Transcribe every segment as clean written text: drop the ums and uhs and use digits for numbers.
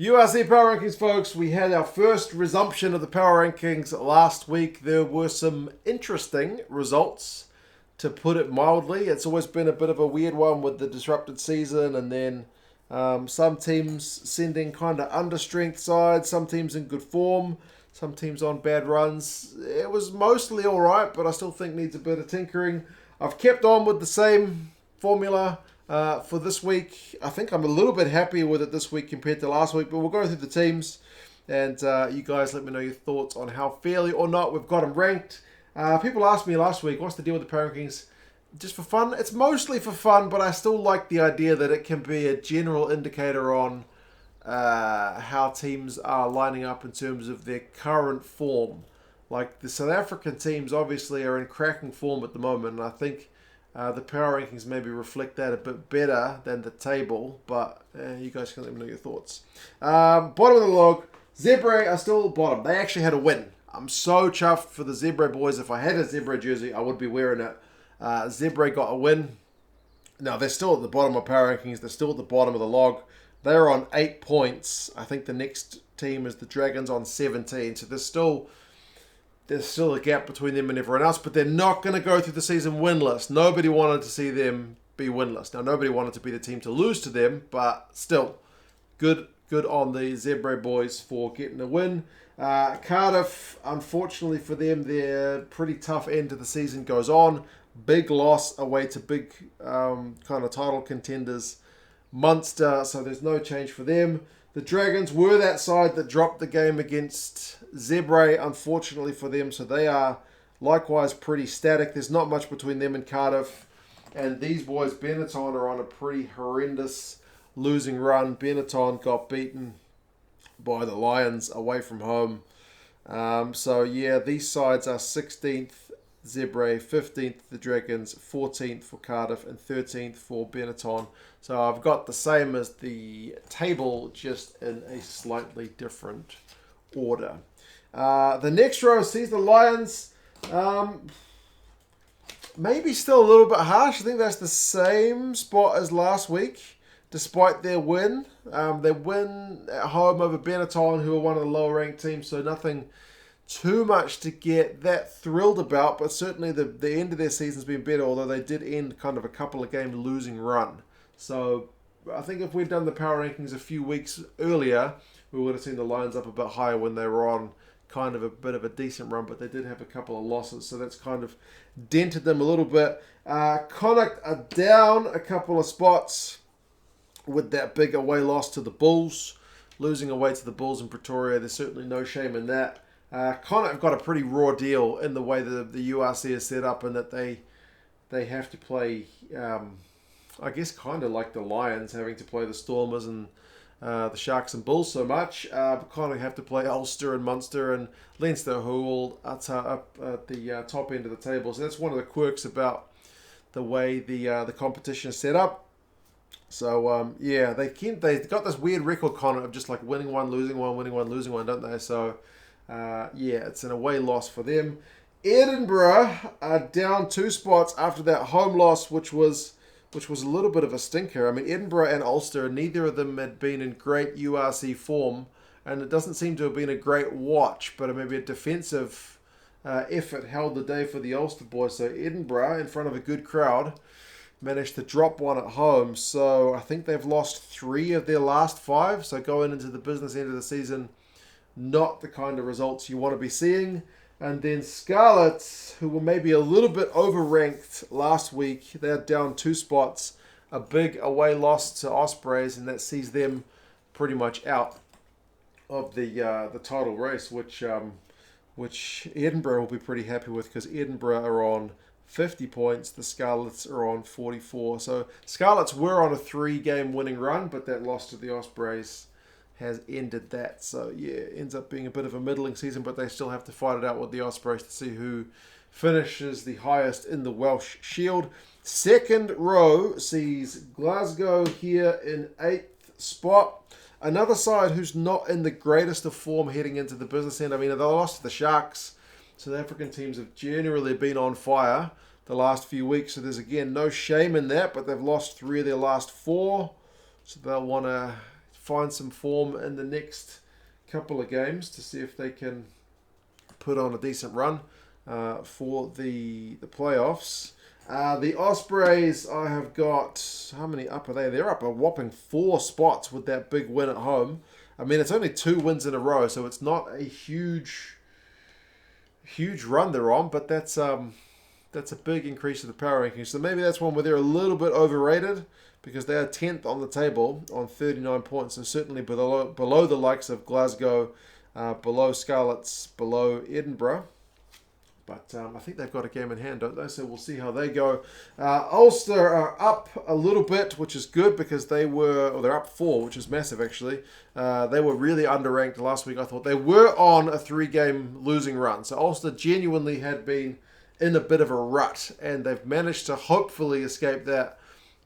URC Power Rankings, folks. We had our first resumption of the Power Rankings last week. There were some interesting results, to put it mildly. It's always been a bit of a weird one with the disrupted season, and then some teams sending kind of understrength sides, some teams in good form, some teams on bad runs. It was mostly all right, but I still think needs a bit of tinkering. I've kept on with the same formula for this week. I think I'm a little bit happier with it this week compared to last week, but we'll go through the teams, and you guys let me know your thoughts on how fairly or not we've got them ranked. People asked me last week, what's the deal with the Power Rankings? Just for fun? It's mostly for fun, but I still like the idea that it can be a general indicator on how teams are lining up in terms of their current form. Like the South African teams obviously are in cracking form at the moment, and I think the power rankings maybe reflect that a bit better than the table, but you guys can let me know your thoughts. Bottom of the log, Zebre are still bottom. They actually had a win. I'm so chuffed for the Zebre boys. If I had a Zebre jersey, I would be wearing it. Zebre got a win. Now, they're still at the bottom of power rankings. They're still at the bottom of the log. They're on 8 points. I think the next team is the Dragons on 17. So there's still a gap between them and everyone else, but they're not going to go through the season winless. Nobody wanted to see them be winless. Now, nobody wanted to be the team to lose to them, but still, good on the Zebre boys for getting a win. Cardiff, unfortunately for them, their pretty tough end to the season goes on. Big loss away to big kind of title contenders, Munster, so there's no change for them. The Dragons were that side that dropped the game against Zebre, unfortunately for them, so they are likewise pretty static. There's not much between them and Cardiff. And these boys, Benetton, are on a pretty horrendous losing run. Benetton got beaten by the Lions away from home. So yeah, these sides are 16th Zebre, 15th the Dragons, 14th for Cardiff, and 13th for Benetton. So I've got the same as the table, just in a slightly different order. The next row sees the Lions. Maybe still a little bit harsh. I think that's the same spot as last week, despite their win. They win at home over Benetton, who are one of the lower ranked teams, so nothing too much to get that thrilled about, but certainly the end of their season's been better, although they did end kind of a couple of game losing run. So I think if we'd done the power rankings a few weeks earlier, we would have seen the Lions up a bit higher when they were on kind of a bit of a decent run, but they did have a couple of losses, so that's kind of dented them a little bit. Connacht are down a couple of spots with that big away loss to the Bulls. Losing away to the Bulls in Pretoria, there's certainly no shame in that. Connacht have got a pretty raw deal in the way that the URC is set up, and that they have to play, I guess, kind of like the Lions, having to play the Stormers and the Sharks and Bulls so much. Connacht have to play Ulster and Munster and Leinster, who all are up at the top end of the table. So that's one of the quirks about the way the competition is set up. So yeah, they've got this weird record, Connacht, of just like winning one, losing one, winning one, losing one, don't they? So yeah, it's an away loss for them. Edinburgh are down 2 spots after that home loss, which was a little bit of a stinker. I mean, Edinburgh and Ulster, neither of them had been in great URC form, and it doesn't seem to have been a great watch, but maybe a defensive effort held the day for the Ulster boys. So Edinburgh, in front of a good crowd, managed to drop one at home. So I think they've lost 3 of their last 5. So going into the business end of the season, not the kind of results you want to be seeing. And then Scarlets, who were maybe a little bit overranked last week, they're down 2 spots. A big away loss to Ospreys, and that sees them pretty much out of the title race, which Edinburgh will be pretty happy with, because Edinburgh are on 50 points. The Scarlets are on 44. So Scarlets were on a 3-game winning run, but that loss to the Ospreys has ended that. So yeah, it ends up being a bit of a middling season, but they still have to fight it out with the Ospreys to see who finishes the highest in the Welsh Shield. Second row sees Glasgow here in 8th spot. Another side who's not in the greatest of form heading into the business end. I mean, they lost to the Sharks. South African teams have generally been on fire the last few weeks, so there's again no shame in that, but they've lost 3 of their last 4, so they'll want to find some form in the next couple of games to see if they can put on a decent run for the playoffs. The Ospreys, I have got, how many up are they? They're up a whopping 4 spots with that big win at home. I mean, it's only 2 wins in a row, so it's not a huge run they're on, but that's a big increase to the power rankings. So maybe that's one where they're a little bit overrated because they are 10th on the table on 39 points, so certainly below the likes of Glasgow, below Scarlets, below Edinburgh. But I think they've got a game in hand, don't they? So we'll see how they go. Ulster are up a little bit, which is good because they're up 4, which is massive actually. They were really underranked last week, I thought. They were on a 3-game losing run. So Ulster genuinely had been in a bit of a rut, and they've managed to hopefully escape that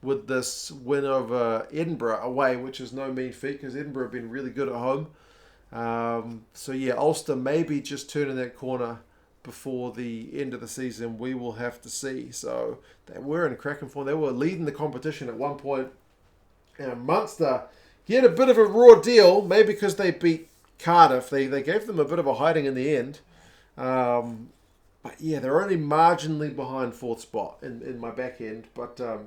with this win over Edinburgh away, which is no mean feat because Edinburgh have been really good at home. So yeah, Ulster maybe just turning that corner before the end of the season. We will have to see. So they were in cracking form. They were leading the competition at one point. And Munster get a bit of a raw deal, maybe because they beat Cardiff. They gave them a bit of a hiding in the end. But yeah, they're only marginally behind 4th spot in my back end. But that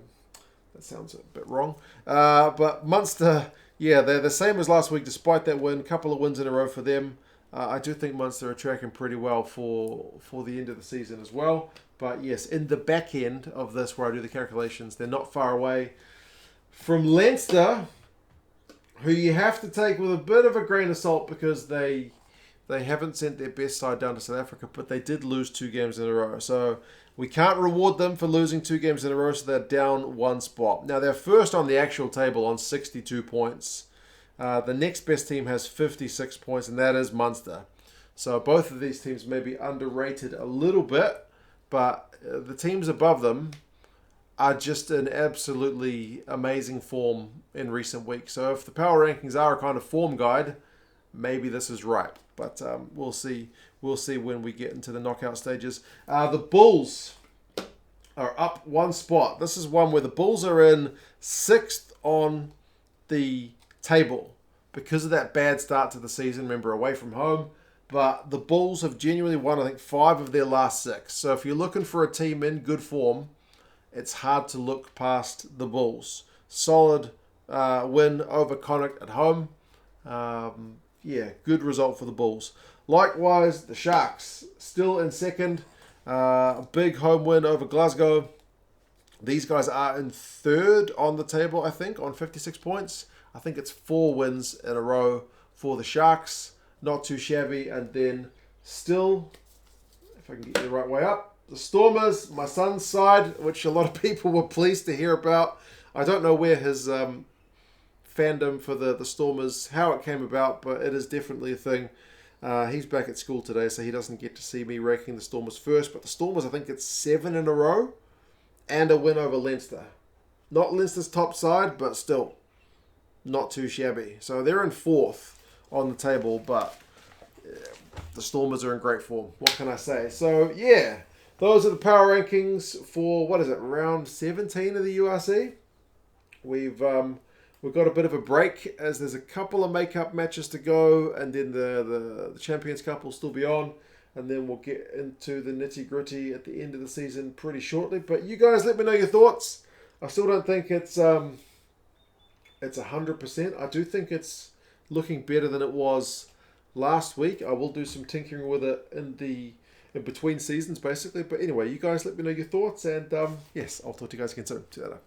sounds a bit wrong. But Munster, yeah, they're the same as last week despite that win. Couple of wins in a row for them. I do think Munster are tracking pretty well for the end of the season as well. But yes, in the back end of this where I do the calculations, they're not far away from Leinster, who you have to take with a bit of a grain of salt because they haven't sent their best side down to South Africa, but they did lose 2 games in a row. So we can't reward them for losing 2 games in a row, so they're down 1 spot. Now, they're first on the actual table on 62 points. The next best team has 56 points, and that is Munster. So both of these teams may be underrated a little bit, but the teams above them are just in absolutely amazing form in recent weeks. So if the power rankings are a kind of form guide, maybe this is right. But we'll see. We'll see when we get into the knockout stages. The Bulls are up 1 spot. This is one where the Bulls are in 6th on the table because of that bad start to the season. Remember, away from home. But the Bulls have genuinely won, I think, 5 of their last 6. So if you're looking for a team in good form, it's hard to look past the Bulls. Solid win over Connacht at home. Yeah, good result for the Bulls. Likewise, the Sharks still in 2nd. A big home win over Glasgow. These guys are in 3rd on the table, I think, on 56 points. I think it's 4 wins in a row for the Sharks. Not too shabby. And then still, if I can get you the right way up, the Stormers, my son's side, which a lot of people were pleased to hear about. I don't know where his fandom for the Stormers, how it came about, but it is definitely a thing. He's back at school today, so he doesn't get to see me ranking the Stormers first. But the Stormers, I think it's 7 in a row and a win over Leinster. Not Leinster's top side, but still not too shabby. So they're in 4th on the table, but the Stormers are in great form. What can I say? So yeah, those are the power rankings for, what is it, round 17 of the URC. We've got a bit of a break as there's a couple of make-up matches to go, and then the Champions Cup will still be on, and then we'll get into the nitty-gritty at the end of the season pretty shortly. But you guys let me know your thoughts. I still don't think it's 100%. I do think it's looking better than it was last week. I will do some tinkering with it in between seasons, basically. But anyway, you guys let me know your thoughts, and yes, I'll talk to you guys again soon. See you later.